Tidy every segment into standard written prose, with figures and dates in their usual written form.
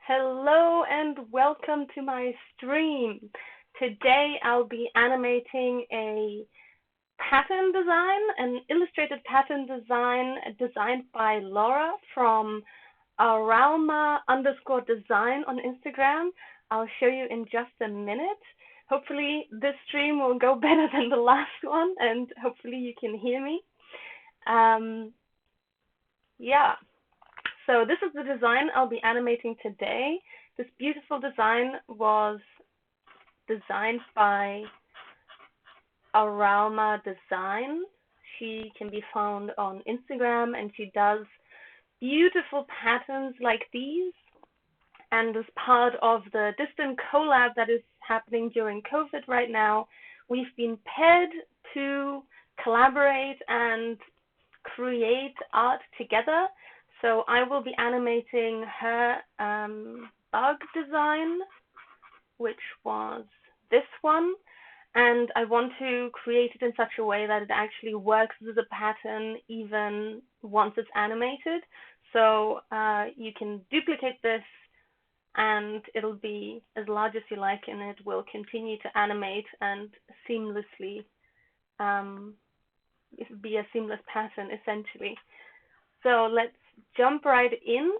Hello and welcome to my stream. Today I'll be animating a pattern design, an illustrated pattern design designed by Lara from aralma_design on Instagram. I'll show you in just a minute. Hopefully this stream will go better than the last one and hopefully you can hear me. Yeah. So this is the design I'll be animating today. This beautiful design was designed by Aralma Design. She can be found on Instagram and she does beautiful patterns like these. And as part of the distant collab that is happening during COVID right now, we've been paired to collaborate and create art together. So I will be animating her bug design, which was this one, and I want to create it in such a way that it actually works as a pattern even once it's animated. So you can duplicate this and it'll be as large as you like, and it will continue to animate and seamlessly be a seamless pattern essentially. So let's jump right in.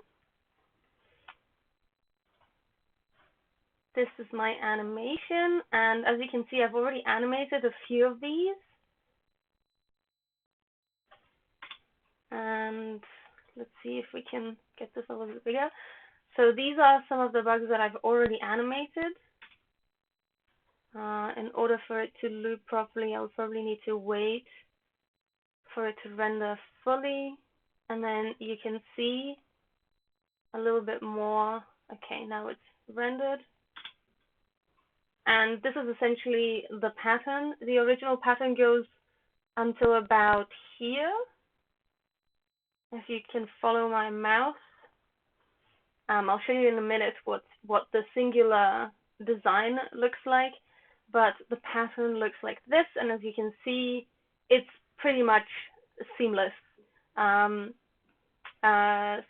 This is my animation, and as you can see, I've already animated a few of these. And let's see if we can get this a little bit bigger. So these are some of the bugs that I've already animated. In order for it to loop properly, I'll probably need to wait for it to render fully. And then you can see a little bit more. Okay, now it's rendered. And this is essentially the pattern. The original pattern goes until about here. If you can follow my mouse. I'll show you in a minute what the singular design looks like, but the pattern looks like this, and as you can see, it's pretty much seamless.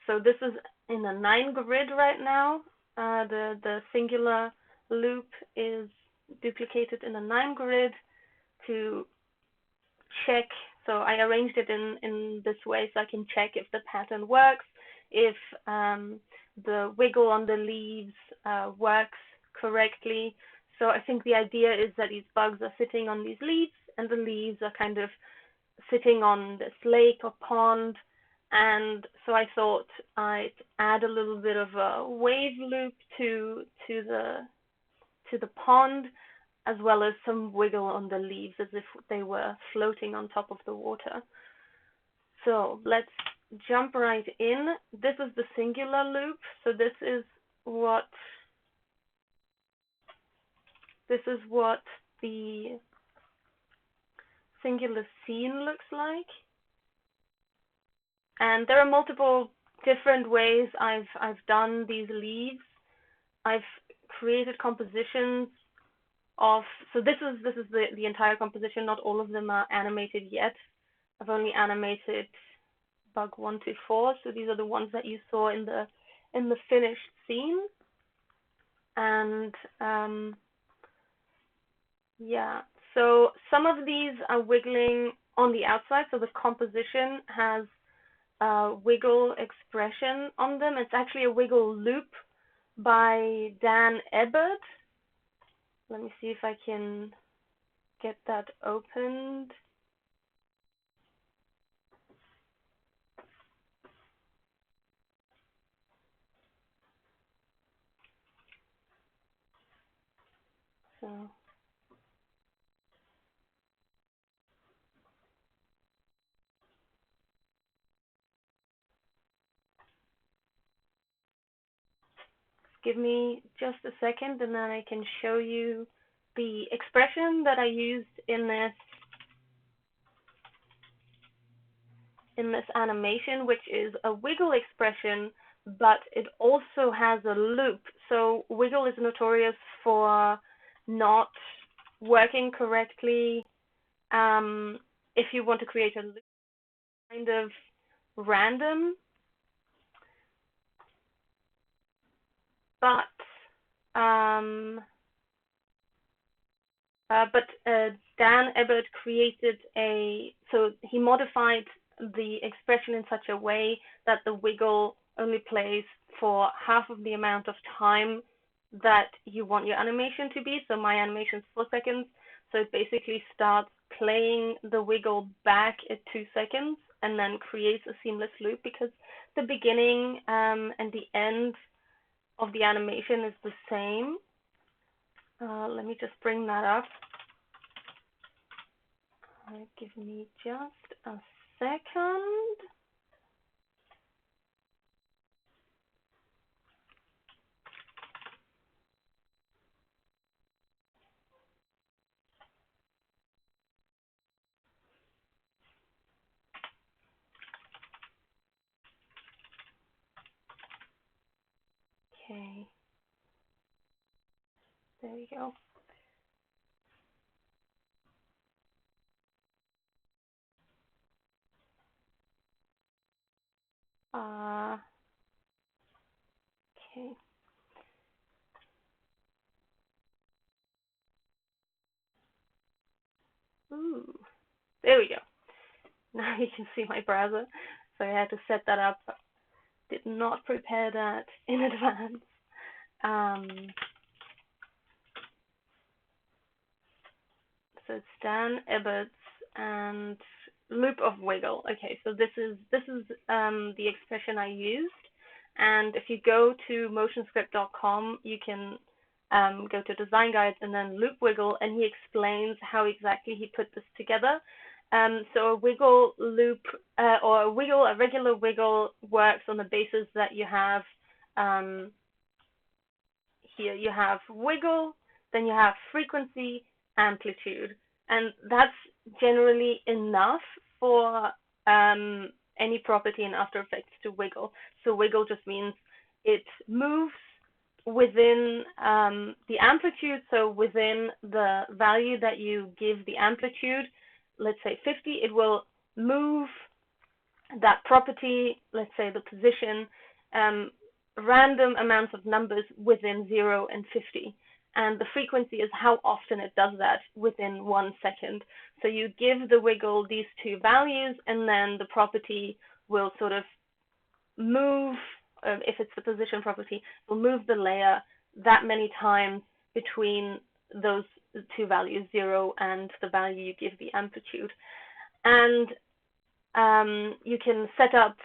So this is in a 9 grid right now. The singular loop is duplicated in a 9 grid to check. So I arranged it in this way so I can check if the pattern works, if the wiggle on the leaves works correctly. So I think the idea is that these bugs are sitting on these leaves, and the leaves are kind of sitting on this lake or pond. And so I thought I'd add a little bit of a wave loop to the pond, as well as some wiggle on the leaves as if they were floating on top of the water. So let's jump right in. This is the singular loop. So this is what the singular scene looks like. And there are multiple different ways I've done these leaves. I've created compositions of, so this is the entire composition. Not all of them are animated yet. I've only animated bug 1 to 4, so these are the ones that you saw in the finished scene. And yeah, so some of these are wiggling on the outside, so the composition has wiggle expression on them. It's actually a wiggle loop by Dan Ebert. Let me see if I can get that opened. So give me just a second and then I can show you the expression that I used in this animation, which is a wiggle expression, but it also has a loop. So wiggle is notorious for not working correctly. If you want to create a loop, kind of random. Dan Ebert created so he modified the expression in such a way that the wiggle only plays for half of the amount of time that you want your animation to be. So my animation is 4 seconds. So it basically starts playing the wiggle back at 2 seconds and then creates a seamless loop, because the beginning and the end of the animation is the same. Let me just bring that up. Give me just a second. Okay. There we go. Okay. Ooh, there we go. Now you can see my browser. So I had to set that up. Did not prepare that in advance. So it's Dan Ebert's and loop of wiggle. Okay, so this is the expression I used. And if you go to motionscript.com, you can go to design guides and then loop wiggle, and he explains how exactly he put this together. So a wiggle loop or a regular wiggle works on the basis that you have here you have wiggle, then you have frequency, amplitude, and that's generally enough for any property in After Effects to wiggle. So wiggle just means it moves within the amplitude, so within the value that you give the amplitude, let's say 50, it will move that property, let's say the position, random amounts of numbers within 0 and 50. And the frequency is how often it does that within 1 second. So you give the wiggle these two values, and then the property will sort of move, if it's the position property, will move the layer that many times between those two values, 0 and the value you give the amplitude. And you can set up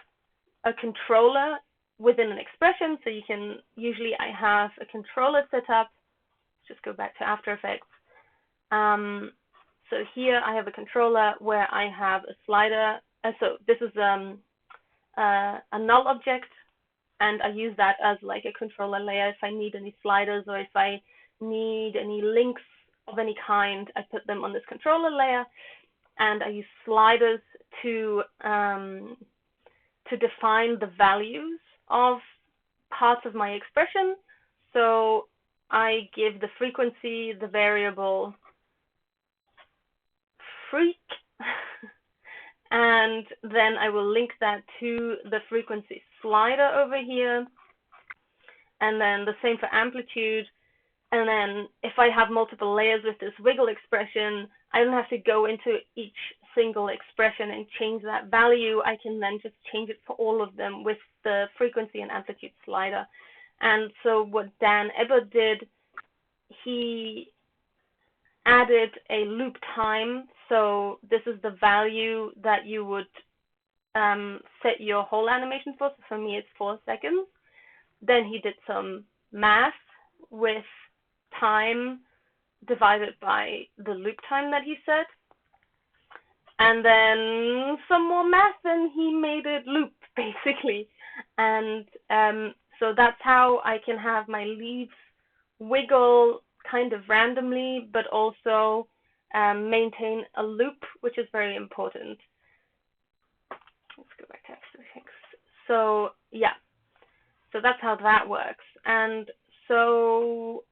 a controller within an expression. So you can, usually I have a controller set up. Just go back to After Effects. So here I have a controller where I have a slider. So this is a null object, and I use that as like a controller layer. If I need any sliders or if I need any links of any kind, I put them on this controller layer, and I use sliders to define the values of parts of my expression. So I give the frequency the variable freak, and then I will link that to the frequency slider over here, and then the same for amplitude. And then if I have multiple layers with this wiggle expression, I don't have to go into each single expression and change that value. I can then just change it for all of them with the frequency and amplitude slider. And so what Dan Ebert did, he added a loop time. So this is the value that you would set your whole animation for. So for me, it's 4 seconds. Then he did some math with time divided by the loop time that he set. And then some more math, and he made it loop, basically. And so that's how I can have my leaves wiggle kind of randomly, but also maintain a loop, which is very important. Let's go back to After Effects. So yeah, so that's how that works. And so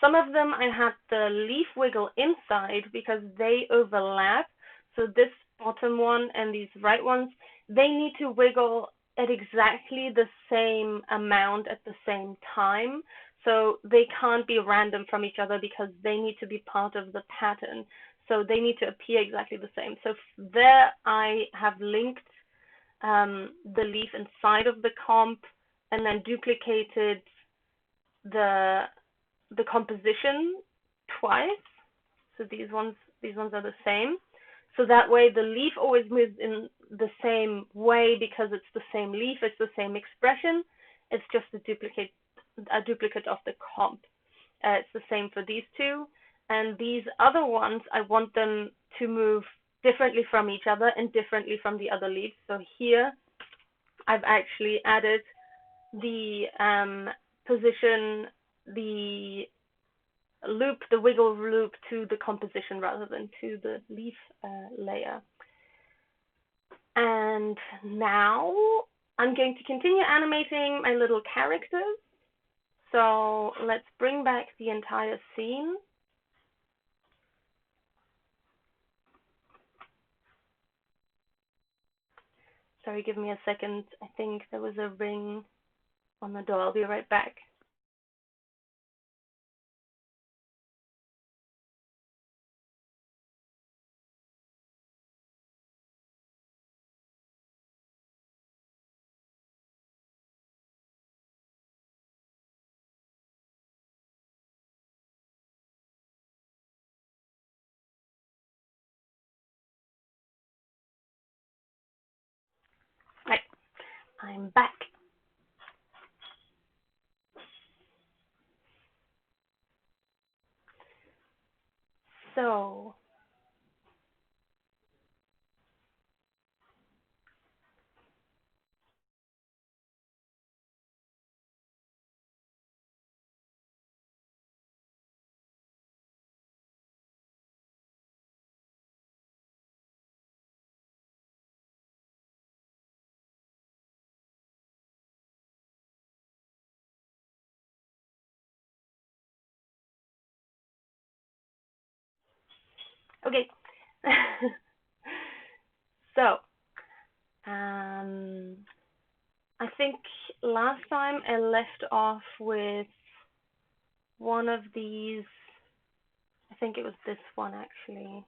some of them I had the leaf wiggle inside because they overlap. So this bottom one and these right ones, they need to wiggle at exactly the same amount at the same time. So they can't be random from each other because they need to be part of the pattern. So they need to appear exactly the same. So there I have linked the leaf inside of the comp and then duplicated the composition twice. So these ones are the same. So that way the leaf always moves in the same way because it's the same leaf, it's the same expression. It's just a duplicate of the comp. It's the same for these two. And these other ones, I want them to move differently from each other and differently from the other leaves. So here I've actually added the position, the loop, the wiggle loop to the composition rather than to the leaf layer. And now I'm going to continue animating my little characters. So let's bring back the entire scene. Sorry, give me a second. I think there was a ring on the door. I'll be right back. Right, I'm back. So okay. So I think last time I left off with one of these. I think it was this one actually.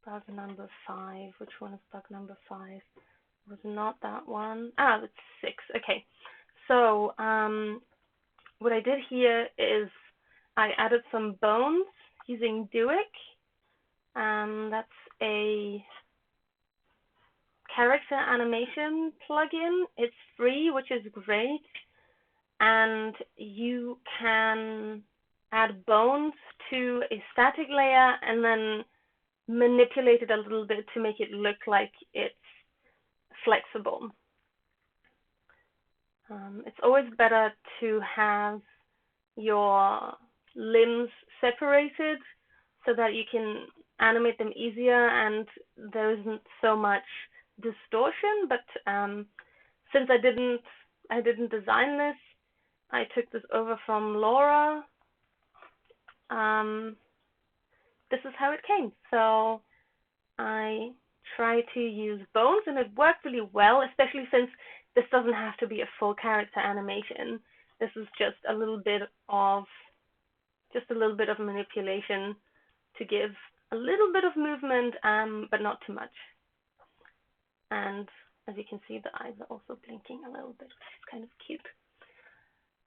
Bug number 5. Which one is bug number 5? It was not that one. Ah, it's 6. Okay. So what I did here is I added some bones using Duic. That's a character animation plugin. It's free, which is great. And you can add bones to a static layer and then manipulate it a little bit to make it look like it's flexible. It's always better to have your limbs separated so that you can animate them easier and there isn't so much distortion. But since I didn't design this, I took this over from Lara. This is how it came. So I try to use bones and it worked really well, especially since this doesn't have to be a full character animation. This is just a little bit of manipulation to give a little bit of movement, but not too much. And as you can see, the eyes are also blinking a little bit, which is kind of cute.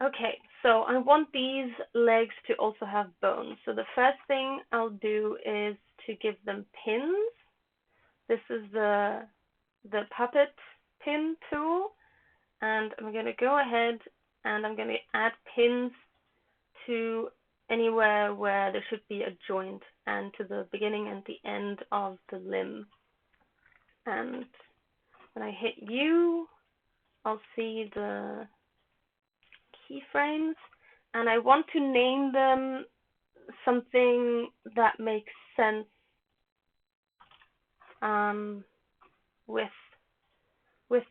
Okay, so I want these legs to also have bones. So the first thing I'll do is to give them pins. This is the puppet pin tool, and I'm going to go ahead and I'm going to add pins to anywhere where there should be a joint and to the beginning and the end of the limb. And when I hit U, I'll see the keyframes, and I want to name them something that makes sense with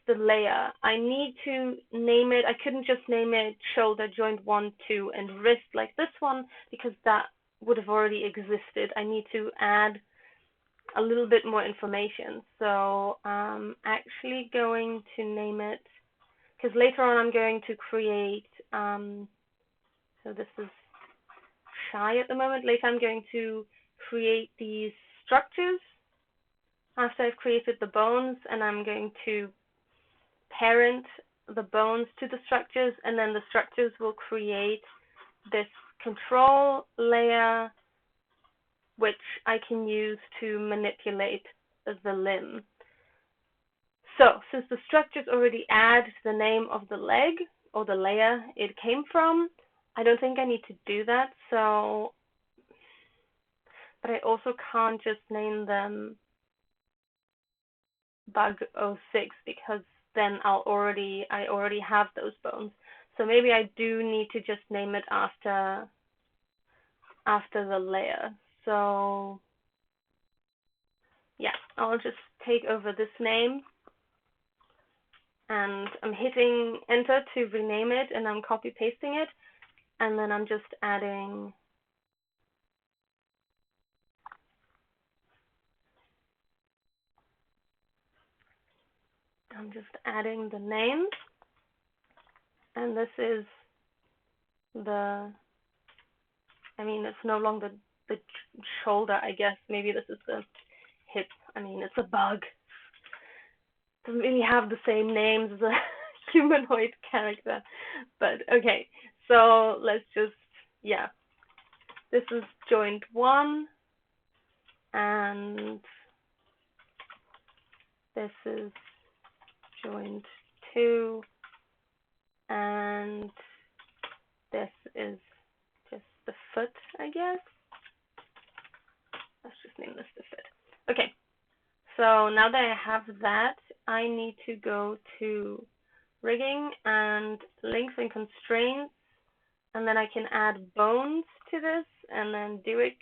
the layer. I need to name it. I couldn't just name it shoulder joint 1, 2, and wrist like this one because that would have already existed. I need to add a little bit more information. So I'm actually going to name it, because later on I'm going to create, so this is shy at the moment. Later I'm going to create these structures after I've created the bones, and I'm going to parent the bones to the structures, and then the structures will create this control layer which I can use to manipulate the limb. So since the structures already add the name of the leg or the layer it came from, I don't think I need to do that. So, but I also can't just name them bug 06 because then I already have those bones. So maybe I do need to just name it after the layer. So yeah, I'll just take over this name, and I'm hitting enter to rename it, and I'm copy pasting it, and then I'm just adding the name, and this is the, I mean, it's no longer the shoulder, I guess. Maybe this is the hip. I mean, it's a bug. Doesn't really have the same names as a humanoid character, but okay. So let's just, yeah. This is joint 1, and this is joint 2, and this is just the foot, I guess. Let's just name this the foot. Okay, so now that I have that, I need to go to rigging and links and constraints, and then I can add bones to this, and then Duik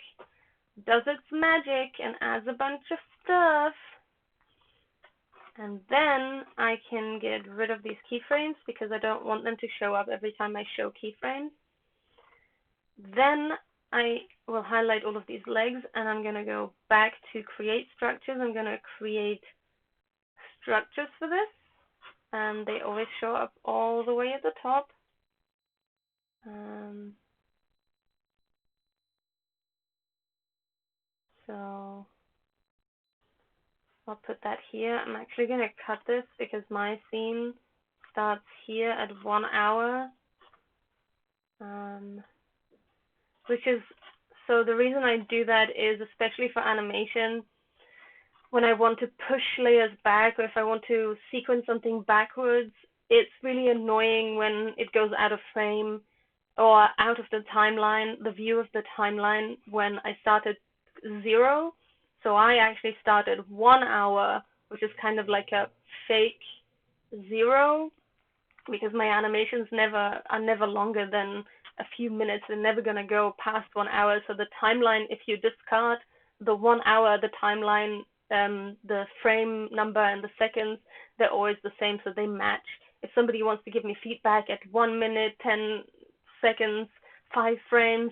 does its magic and adds a bunch of stuff. And then I can get rid of these keyframes because I don't want them to show up every time I show keyframes. Then I will highlight all of these legs, and I'm going to go back to create structures. I'm going to create structures for this, and they always show up all the way at the top. So I'll put that here. I'm actually going to cut this because my scene starts here at 1 hour. Which is, so the reason I do that is, especially for animation, when I want to push layers back, or if I want to sequence something backwards, it's really annoying when it goes out of frame or out of the timeline, the view of the timeline, when I started 0. So I actually started 1 hour, which is kind of like a fake 0, because my animations are never longer than a few minutes. They're never going to go past 1 hour. So the timeline, if you discard the 1 hour, the timeline, the frame number and the seconds, they're always the same, so they match. If somebody wants to give me feedback at 1 minute, 10 seconds, 5 frames,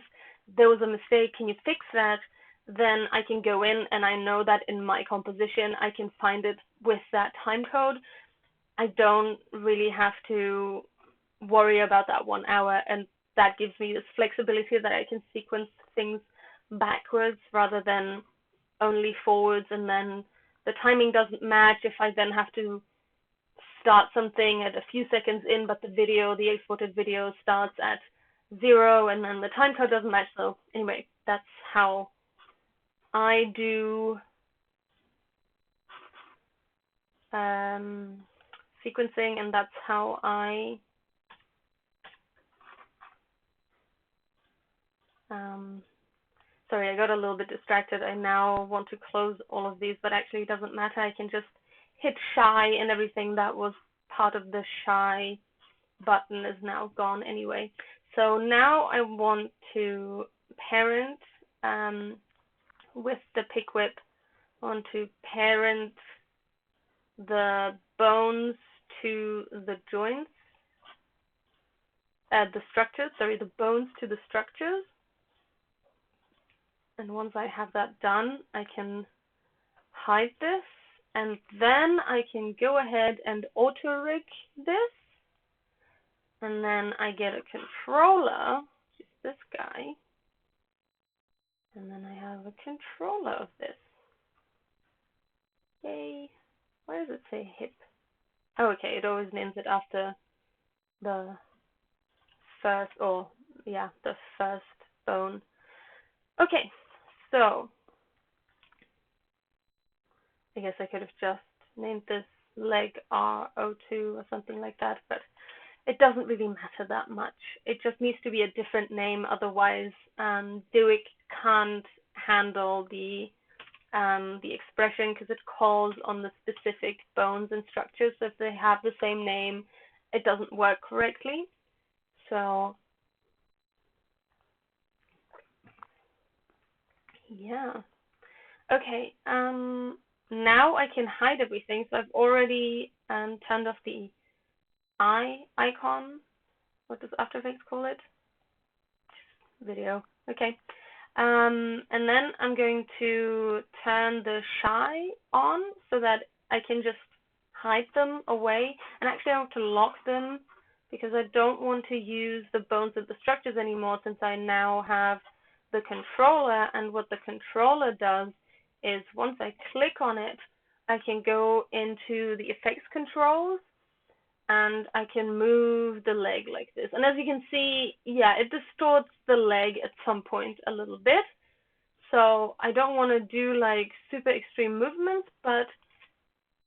there was a mistake, can you fix that? Then I can go in, and I know that in my composition I can find it with that time code. I don't really have to worry about that 1 hour, and that gives me this flexibility that I can sequence things backwards rather than only forwards, and then the timing doesn't match if I then have to start something at a few seconds in, but the exported video starts at 0, and then the time code doesn't match. So anyway, that's how I do sequencing, and that's how I sorry, I got a little bit distracted. I now want to close all of these, but actually it doesn't matter. I can just hit shy, and everything that was part of the shy button is now gone anyway. So now I want to parent with the pick whip. I want to parent the bones to the joints, the bones to the structures. And once I have that done, I can hide this, and then I can go ahead and auto-rig this, and then I get a controller, which is this guy, and then I have a controller of this. Yay. Why does it say hip? Oh, okay, it always names it after the first, or yeah, the first bone. Okay, so I guess I could have just named this leg R02 or something like that, but it doesn't really matter that much. It just needs to be a different name, otherwise Duik can't handle the expression because it calls on the specific bones and structures. So if they have the same name, it doesn't work correctly. So yeah. Okay, now I can hide everything. So I've already turned off the eye icon. What does After Effects call it? Video. Okay. And then I'm going to turn the shy on so that I can just hide them away. And actually I want to lock them because I don't want to use the bones of the structures anymore, since I now have the controller. And what the controller does is once I click on it, I can go into the effects controls and I can move the leg like this. And as you can see, yeah, it distorts the leg at some point a little bit. So I don't want to do like super extreme movements, but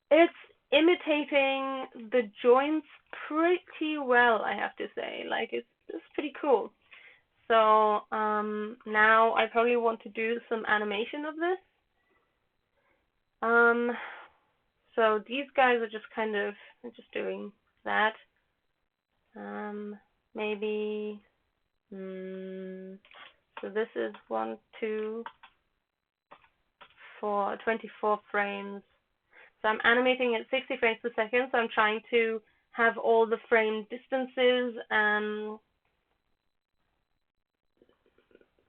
it's imitating the joints pretty well, I have to say. Like it's pretty cool. So now I probably want to do some animation of this. So these guys are just kind of just doing that. Maybe, so this is 1, 2, 4, 24 frames. So I'm animating at 60 frames per second, so I'm trying to have all the frame distances.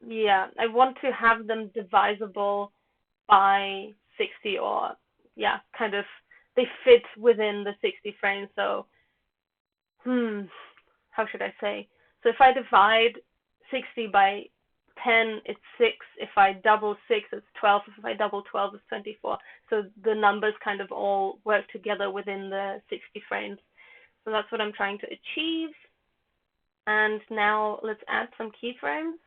Yeah, I want to have them divisible by 60, or yeah, kind of, they fit within the 60 frames. So, how should I say? So if I divide 60 by 10, it's 6. If I double 6, it's 12. If I double 12, it's 24. So the numbers kind of all work together within the 60 frames. So that's what I'm trying to achieve. And now let's add some keyframes.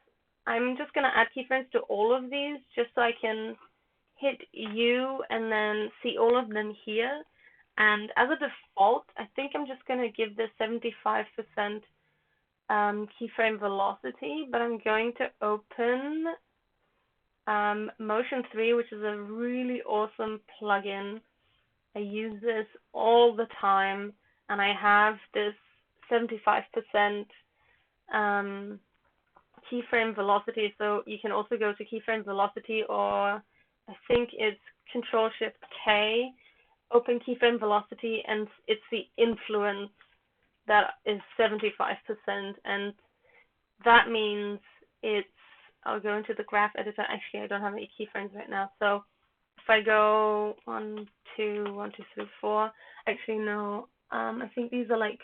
I'm just going to add keyframes to all of these just so I can hit U and then see all of them here. And as a default, I think I'm just going to give this 75% keyframe velocity, but I'm going to open Motion 3, which is a really awesome plugin. I use this all the time, and I have this 75% keyframe velocity. So you can also go to keyframe velocity, or I think it's Control-Shift-K, open keyframe velocity, and it's the influence that is 75%, and that means it's, I'll go into the graph editor. Actually, I don't have any keyframes right now. So if I go 1, 2, 1, 2, 3, 4, actually no, I think these are like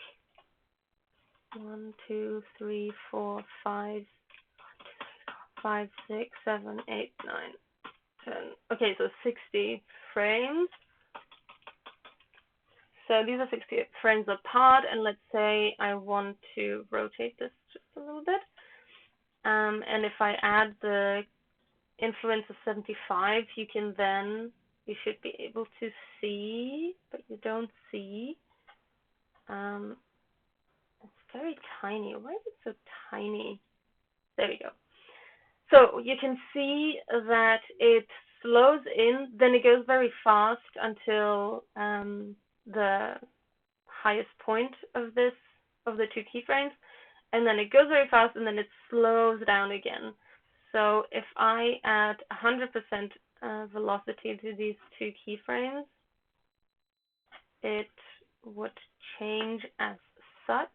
1, 2, 3, 4, 5, 5, 6, 7, 8, 9, 10. Okay, so 60 frames. So these are 60 frames apart, and let's say I want to rotate this just a little bit. And if I add the influence of 75, you should be able to see, but you don't see. It's very tiny. Why is it so tiny? There we go. So you can see that it slows in, then it goes very fast until the highest point of the two keyframes, and then it goes very fast, and then it slows down again. So if I add 100% velocity to these two keyframes, it would change as such.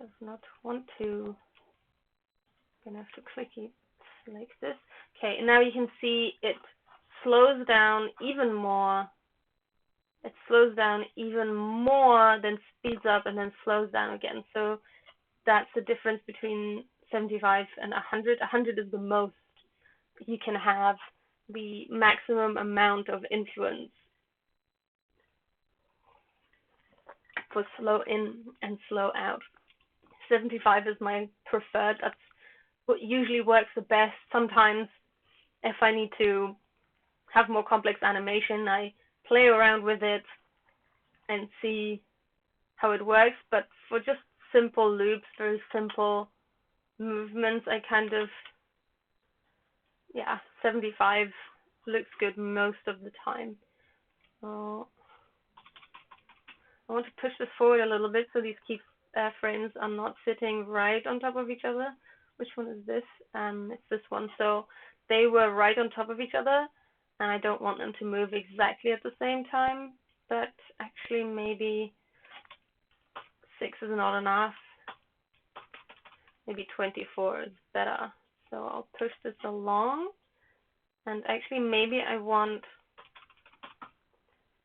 does not want to. I'm gonna have to click it like this. Okay, and now you can see it slows down even more. It slows down even more, then speeds up, and then slows down again. So that's the difference between 75 and 100. 100 is the most you can have, the maximum amount of influence for slow in and slow out. 75 is my preferred. That's what usually works the best. Sometimes if I need to have more complex animation, I play around with it and see how it works. But for just simple loops, very simple movements, I kind of, 75 looks good most of the time. So I want to push this forward a little bit so these keyframes are not sitting right on top of each other. Which one is this? It's this one. So they were right on top of each other, and I don't want them to move exactly at the same time, but actually maybe 6 is not enough. Maybe 24 is better. So I'll push this along, and actually maybe I want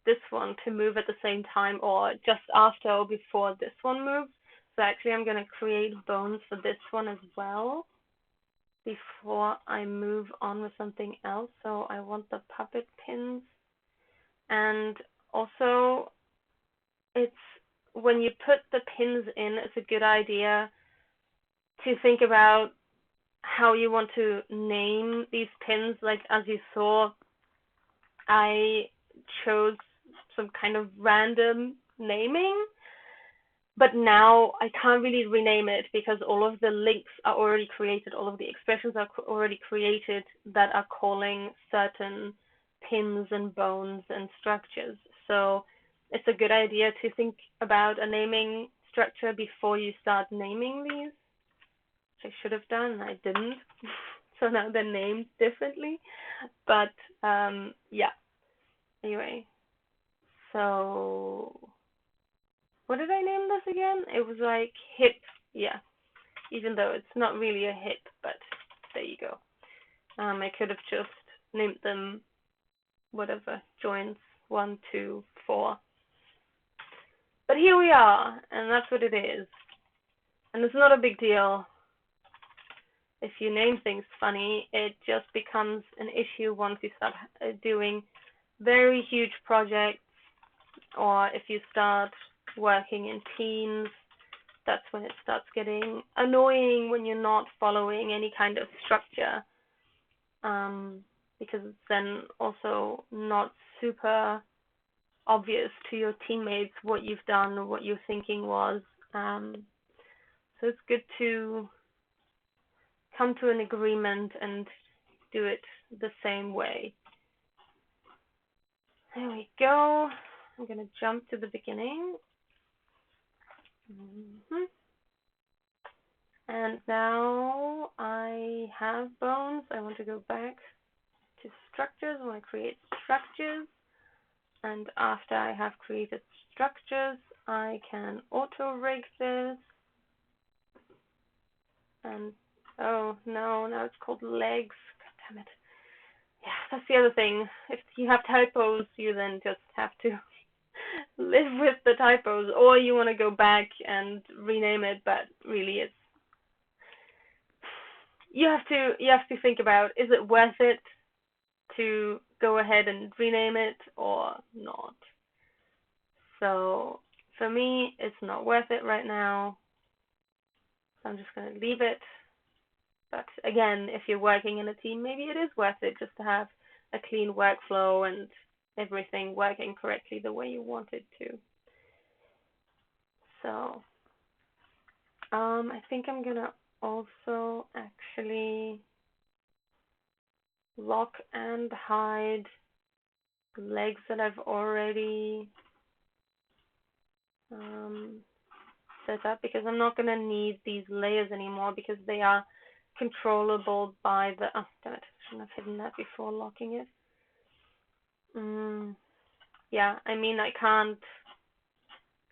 this one to move at the same time, or just after or before this one moves. So actually I'm going to create bones for this one as well before I move on with something else. So I want the puppet pins. And also, it's when you put the pins in, it's a good idea to think about how you want to name these pins. Like as you saw, I chose some kind of random naming, but now I can't really rename it because all of the links are already created, all of the expressions are already created that are calling certain pins and bones and structures. So it's a good idea to think about a naming structure before you start naming these, which I should have done and I didn't. So now they're named differently. But yeah, anyway. So what did I name this again? It was like hip, yeah. Even though it's not really a hip, but there you go. I could have just named them whatever, joints 1, 2, 4. But here we are, and that's what it is. And it's not a big deal. If you name things funny, it just becomes an issue once you start doing very huge projects, or if you start working in teams. That's when it starts getting annoying when you're not following any kind of structure, because it's then also not super obvious to your teammates what you've done or what your thinking was. So it's good to come to an agreement and do it the same way. There we go. I'm going to jump to the beginning. And now I have bones. I want to go back to structures. I want to create structures. And after I have created structures, I can auto rig this. And oh no, now it's called legs. God damn it. Yeah, that's the other thing. If you have typos, you then just have to live with the typos, or you want to go back and rename it, but really it's you have to think about, is it worth it to go ahead and rename it or not? So for me, it's not worth it right now. So I'm just going to leave it. But again, if you're working in a team, maybe it is worth it just to have a clean workflow and everything working correctly the way you want it to. So I think I'm going to also actually lock and hide legs that I've already set up, because I'm not going to need these layers anymore because they are controllable by the, oh damn it, I shouldn't have hidden that before locking it. Yeah, I mean I can't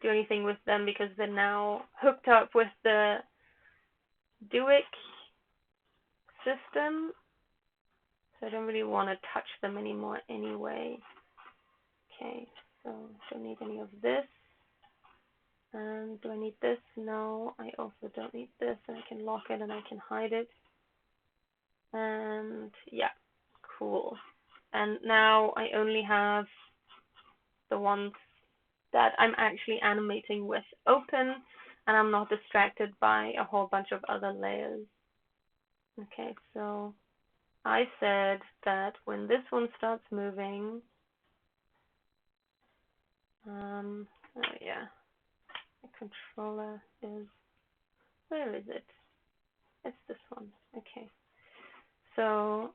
do anything with them because they're now hooked up with the Duic system. So I don't really want to touch them anymore anyway. Okay, so don't need any of this. And do I need this? No, I also don't need this. And I can lock it and I can hide it. And yeah, cool. And now I only have the ones that I'm actually animating with open, and I'm not distracted by a whole bunch of other layers. Okay, so I said that when this one starts moving, oh yeah, the controller is, where is it? It's this one. Okay, so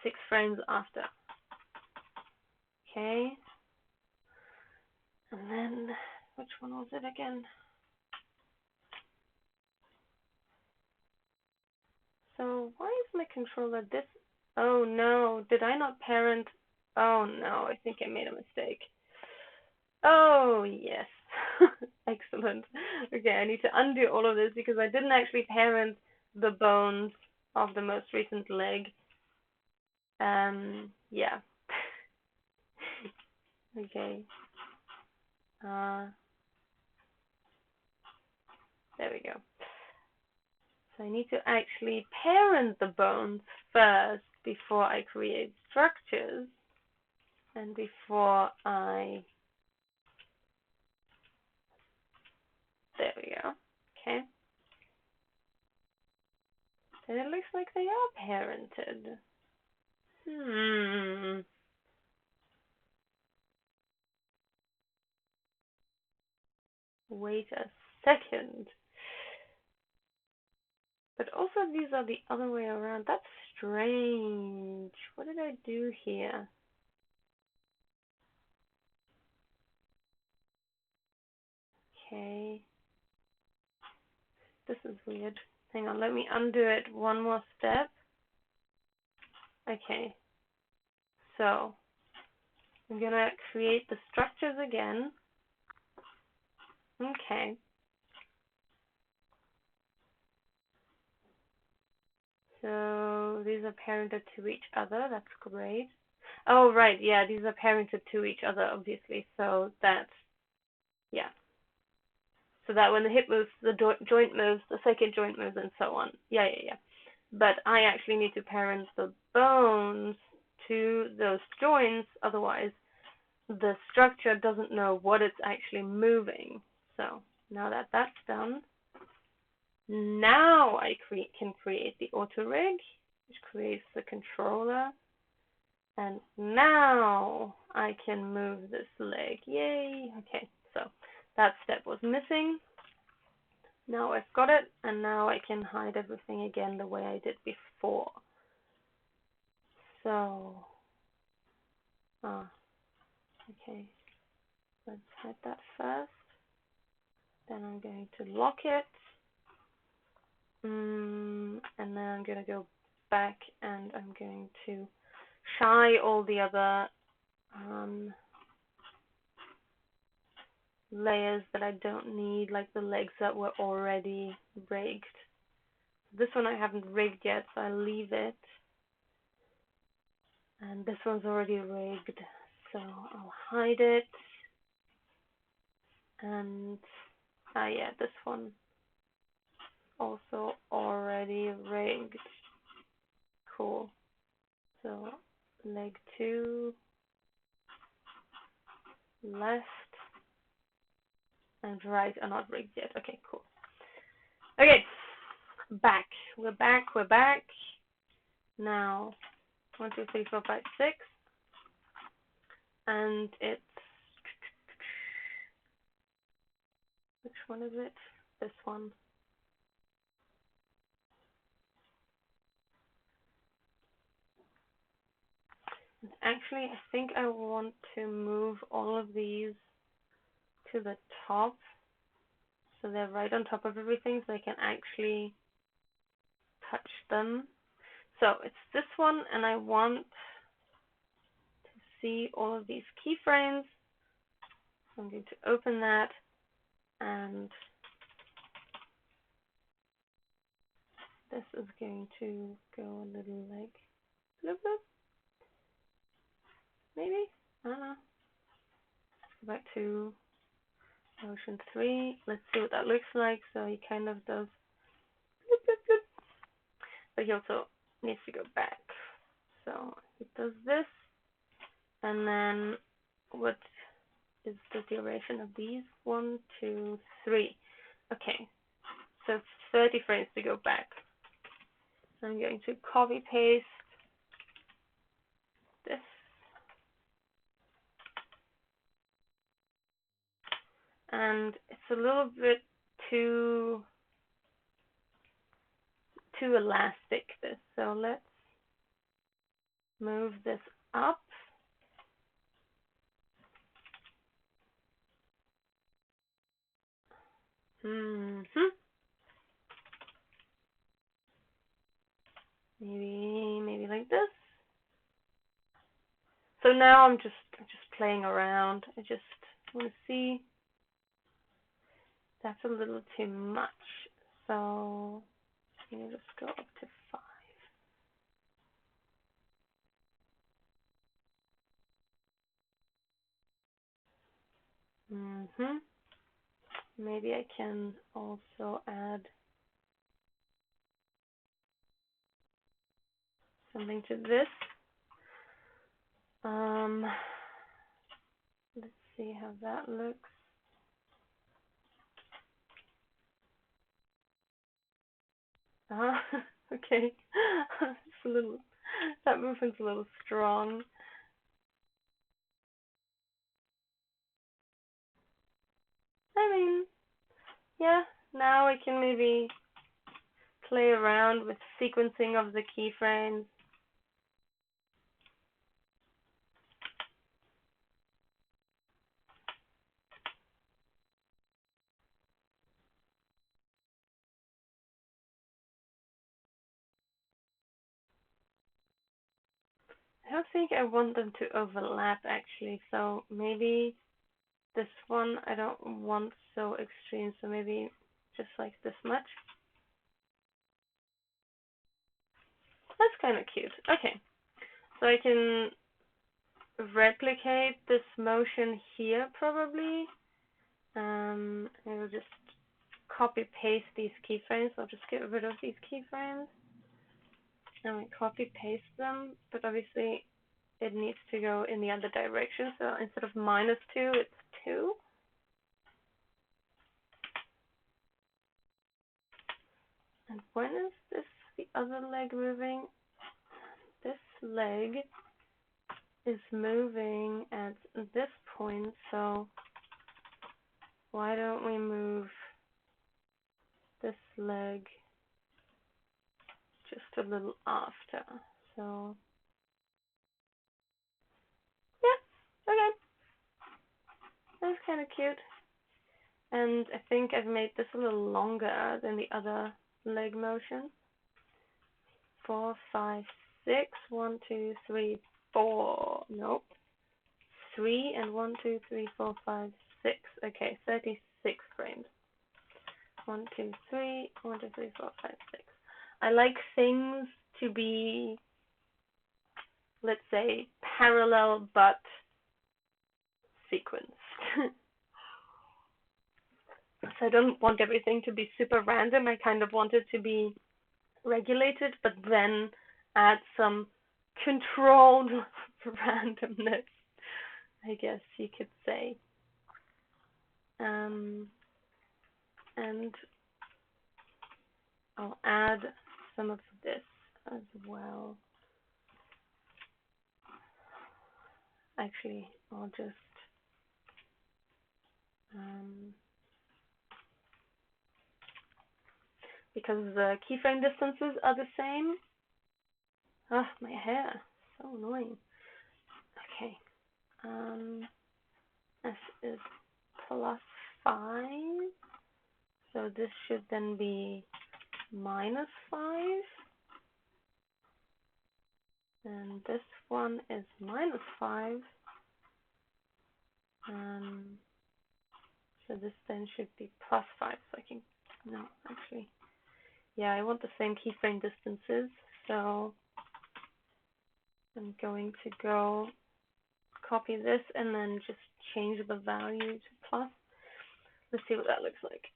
6 frames after. Okay, and then which one was it again? So why is my controller this? Oh no, did I not parent? Oh no, I think I made a mistake. Oh yes, excellent. Okay, I need to undo all of this because I didn't actually parent the bones of the most recent leg. Yeah. Okay. There we go. So I need to actually parent the bones first before I create structures and before I... There we go. Okay. And it looks like they are parented. Wait a second. But also these are the other way around. That's strange. What did I do here? Okay. This is weird. Hang on, let me undo it one more step. Okay. So, I'm gonna create the structures again. Okay. So, these are parented to each other. That's great. Oh, right. Yeah, these are parented to each other, obviously. So, that's, yeah. So that when the hip moves, the joint moves, the second joint moves, and so on. Yeah. But I actually need to parent the bones to those joints, otherwise the structure doesn't know what it's actually moving. So now that that's done, now I can create the auto rig, which creates the controller. And now I can move this leg. Yay! Okay, so that step was missing. Now I've got it, and now I can hide everything again the way I did before. So, okay, let's hide that first. Then I'm going to lock it. And then I'm going to go back and I'm going to shy all the other layers that I don't need, like the legs that were already rigged. This one I haven't rigged yet, so I'll leave it. And this one's already rigged, so I'll hide it. And, yeah, this one also already rigged. Cool. So, leg 2, left, and right are not rigged yet. Okay, cool. Okay, back. We're back. Now, 1, 2, 3, 4, 5, 6. And it's, which one is it? This one. And actually, I think I want to move all of these to the top, so they're right on top of everything, so I can actually touch them. So it's this one, and I want to see all of these keyframes. So I'm going to open that, and this is going to go a little like bloop, bloop. Maybe? I don't know. Go back to motion 3. Let's see what that looks like. So he kind of does bloop, bloop, bloop. But he also needs to go back. So he does this, and then what is the duration of these? 1, 2, 3. Okay, so 30 frames to go back. I'm going to copy paste this. And it's a little bit too elastic, this. So let's move this up. Maybe like this. So now I'm just playing around. I just want to see. That's a little too much. So I'm gonna just go up to 5. Maybe I can also add something to this. Let's see how that looks. Okay. It's a little, that movement's a little strong. I mean, yeah, now I can maybe play around with sequencing of the keyframes. I don't think I want them to overlap actually, so maybe this one I don't want so extreme, so maybe just like this much. That's kind of cute. Okay, so I can replicate this motion here probably. I will just copy paste these keyframes. I'll just get rid of these keyframes and I copy paste them, but obviously it needs to go in the other direction. So instead of -2, it's 2. And when is this the other leg moving? This leg is moving at this point, so why don't we move this leg just a little after? So yeah, okay. That's kind of cute. And I think I've made this a little longer than the other leg motion. 4, 5, 6. 1, 2, 3, 4. Nope. 3 and 1, 2, 3, 4, 5, 6. Okay, 36 frames. 1, 2, 3. 1, 2, 3, 4, 5, 6. I like things to be, let's say, parallel but sequenced. So I don't want everything to be super random. I kind of want it to be regulated, but then add some controlled randomness, I guess you could say. And I'll add some of this as well. Actually, I'll just because the keyframe distances are the same. Ah, my hair, so annoying. Okay, S is +5, so this should then be -5, and this one is -5, and So this then should be +5. So I can, no, actually, yeah, I want the same keyframe distances. So I'm going to go copy this and then just change the value to plus. Let's see what that looks like.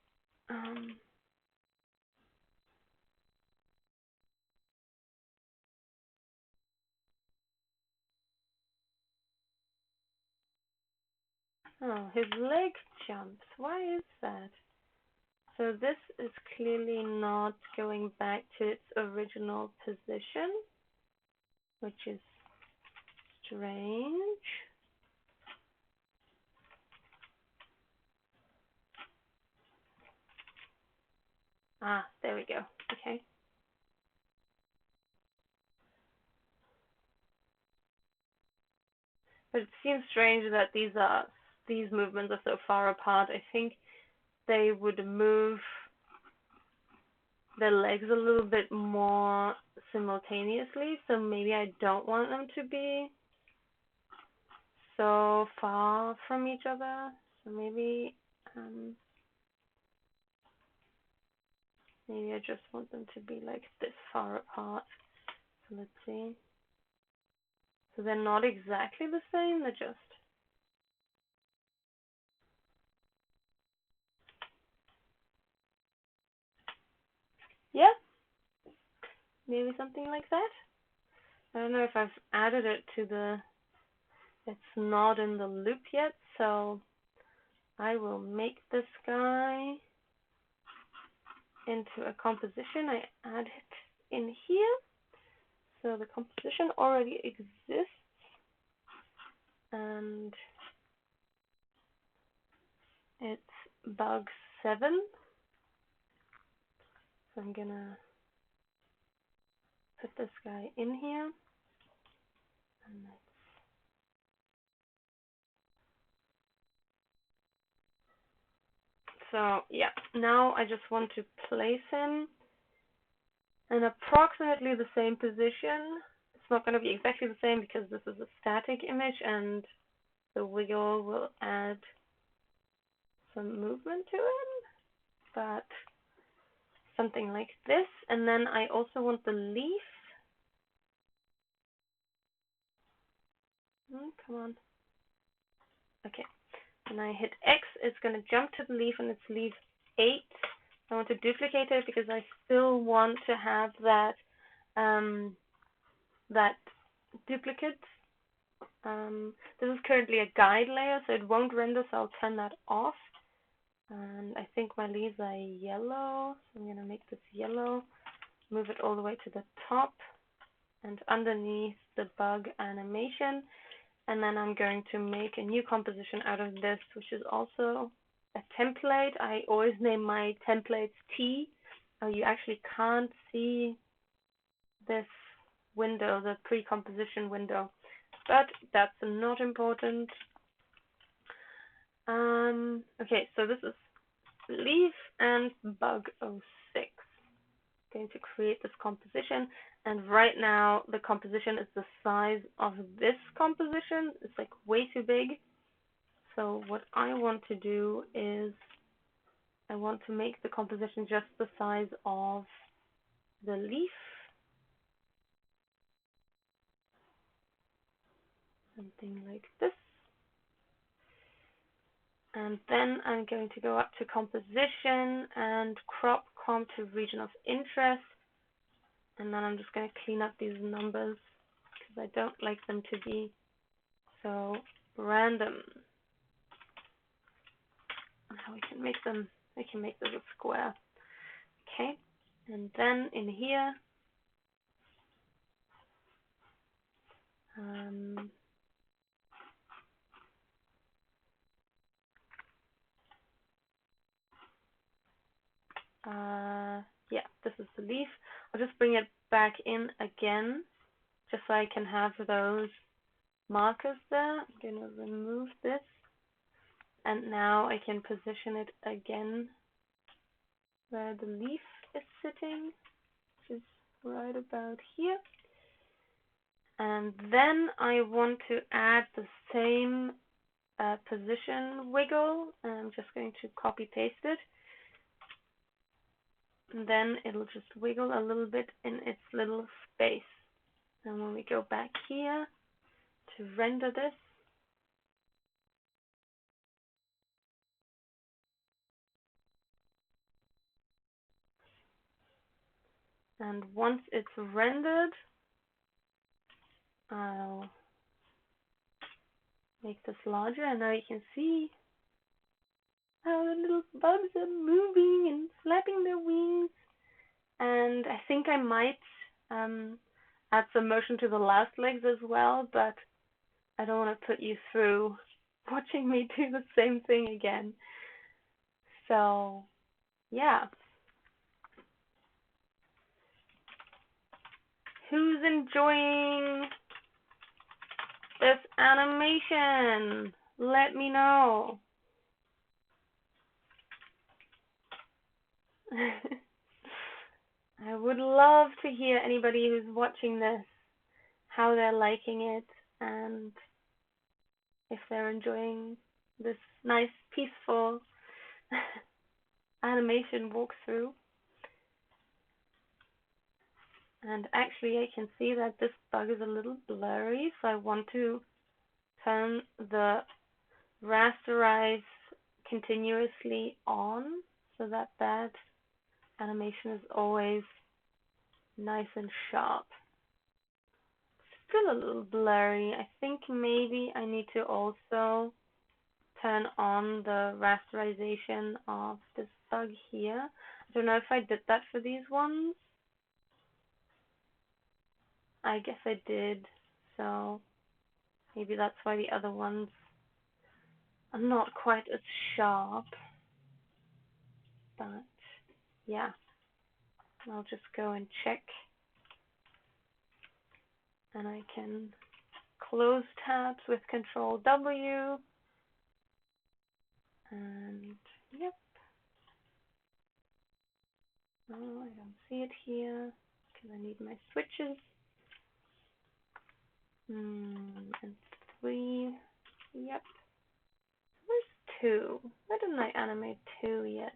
Oh, his leg jumps. Why is that? So this is clearly not going back to its original position, which is strange. Ah, there we go. Okay. But it seems strange that these movements are so far apart. I think they would move their legs a little bit more simultaneously, so maybe I don't want them to be so far from each other. So maybe maybe I just want them to be like this far apart. So let's see. So they're not exactly the same, they're just yeah, maybe something like that. I don't know if I've added it to the, it's not in the loop yet, so I will make this guy into a composition. I add it in here. So the composition already exists, and it's bug 7. So I'm gonna put this guy in here. And so yeah, now I just want to place him in approximately the same position. It's not going to be exactly the same because this is a static image, and the wiggle will add some movement to it, but something like this. And then I also want the leaf. Come on. Okay. And I hit X, it's going to jump to the leaf, and it's leaf 8. I want to duplicate it because I still want to have that that duplicate. This is currently a guide layer, so it won't render, so I'll turn that off. And I think my leaves are yellow, so I'm going to make this yellow, move it all the way to the top, and underneath the bug animation. And then I'm going to make a new composition out of this, which is also a template. I always name my templates T. You actually can't see this window, the pre-composition window, but that's not important. Okay, so this is leaf and bug 06. Going to create this composition, and right now the composition is the size of this composition. It's like way too big. So what I want to do is I want to make the composition just the size of the leaf. Something like this. And then I'm going to go up to composition and crop comp to region of interest. And then I'm just going to clean up these numbers because I don't like them to be so random. Now we can make this a square. Okay. And then in here, yeah, this is the leaf. I'll just bring it back in again, just so I can have those markers there. I'm going to remove this, and now I can position it again where the leaf is sitting, which is right about here. And then I want to add the same position wiggle. I'm just going to copy paste it. And then it'll just wiggle a little bit in its little space. And when we go back here to render this, and once it's rendered, I'll make this larger, and now you can see how the little bugs are moving and flapping their wings. And I think I might add some motion to the last legs as well, but I don't want to put you through watching me do the same thing again. So, yeah. Who's enjoying this animation? Let me know. I would love to hear anybody who's watching this, how they're liking it, and if they're enjoying this nice, peaceful animation walkthrough. And actually, I can see that this bug is a little blurry, so I want to turn the rasterize continuously on so that that animation is always nice and sharp. Still a little blurry. I think maybe I need to also turn on the rasterization of this bug here. I don't know if I did that for these ones. I guess I did, so maybe that's why the other ones are not quite as sharp. But yeah, I'll just go and check, and I can close tabs with Control W, and yep. Oh, I don't see it here because I need my switches. And 3, yep. Where's 2? Why didn't I animate 2 yet?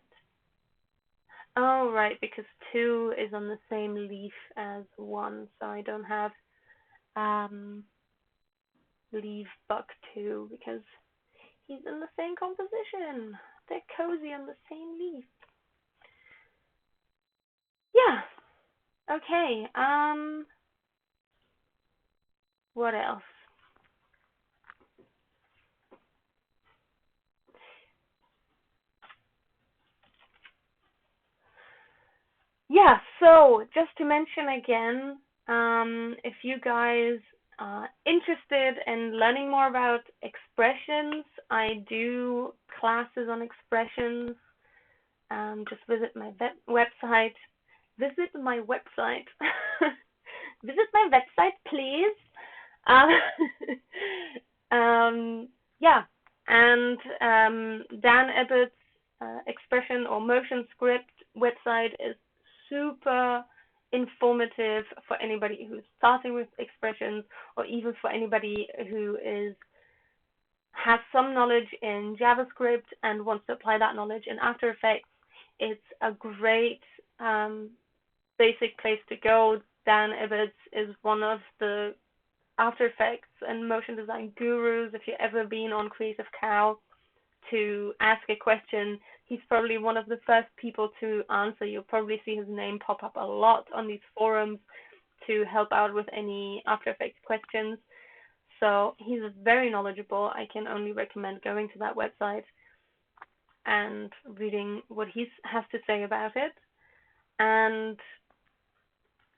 Oh, right, because 2 is on the same leaf as 1, so I don't have leaf buck 2 because he's in the same composition. They're cozy on the same leaf. Yeah. Okay. What else? Yeah, so just to mention again, if you guys are interested in learning more about expressions, I do classes on expressions. Just visit my website. Visit my website. Visit my website, please. Yeah, and Dan Abbott's expression or motion script website is super informative for anybody who's starting with expressions, or even for anybody who has some knowledge in JavaScript and wants to apply that knowledge in After Effects. It's a great basic place to go. Dan Ibbotts is one of the After Effects and motion design gurus. If you've ever been on Creative Cow to ask a question, he's probably one of the first people to answer. You'll probably see his name pop up a lot on these forums to help out with any After Effects questions. So he's very knowledgeable. I can only recommend going to that website and reading what he has to say about it. And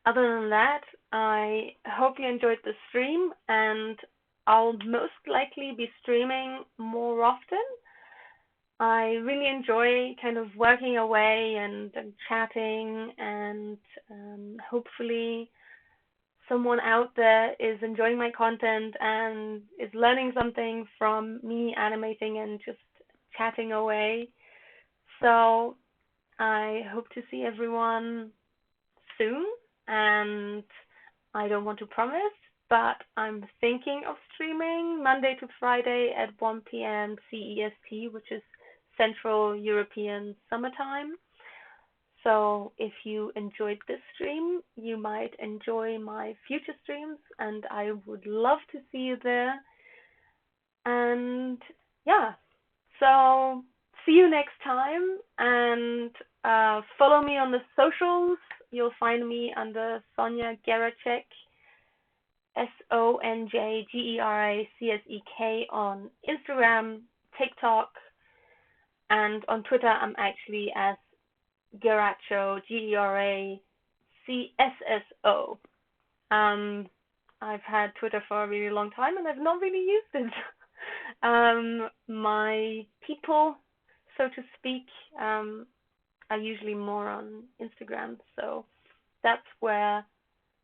other than that, I hope you enjoyed the stream, and I'll most likely be streaming more often. I really enjoy kind of working away and chatting, and hopefully someone out there is enjoying my content and is learning something from me animating and just chatting away. So I hope to see everyone soon, and I don't want to promise, but I'm thinking of streaming Monday to Friday at 1 p.m. CEST, which is Central European Summertime. So if you enjoyed this stream, you might enjoy my future streams, and I would love to see you there. And yeah, so see you next time, and follow me on the socials. You'll find me under Sonja Geracsek, SonjaGeracsek on Instagram, TikTok, and on Twitter I'm actually as Geracho, GERACSSO. I've had Twitter for a really long time and I've not really used it. My people, so to speak, are usually more on Instagram, so that's where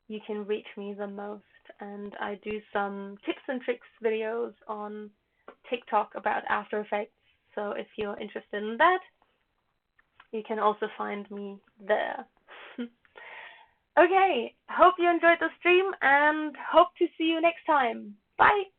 you can reach me the most. And I do some tips and tricks videos on TikTok about After Effects, so if you're interested in that, you can also find me there. Okay, hope you enjoyed the stream and hope to see you next time. Bye!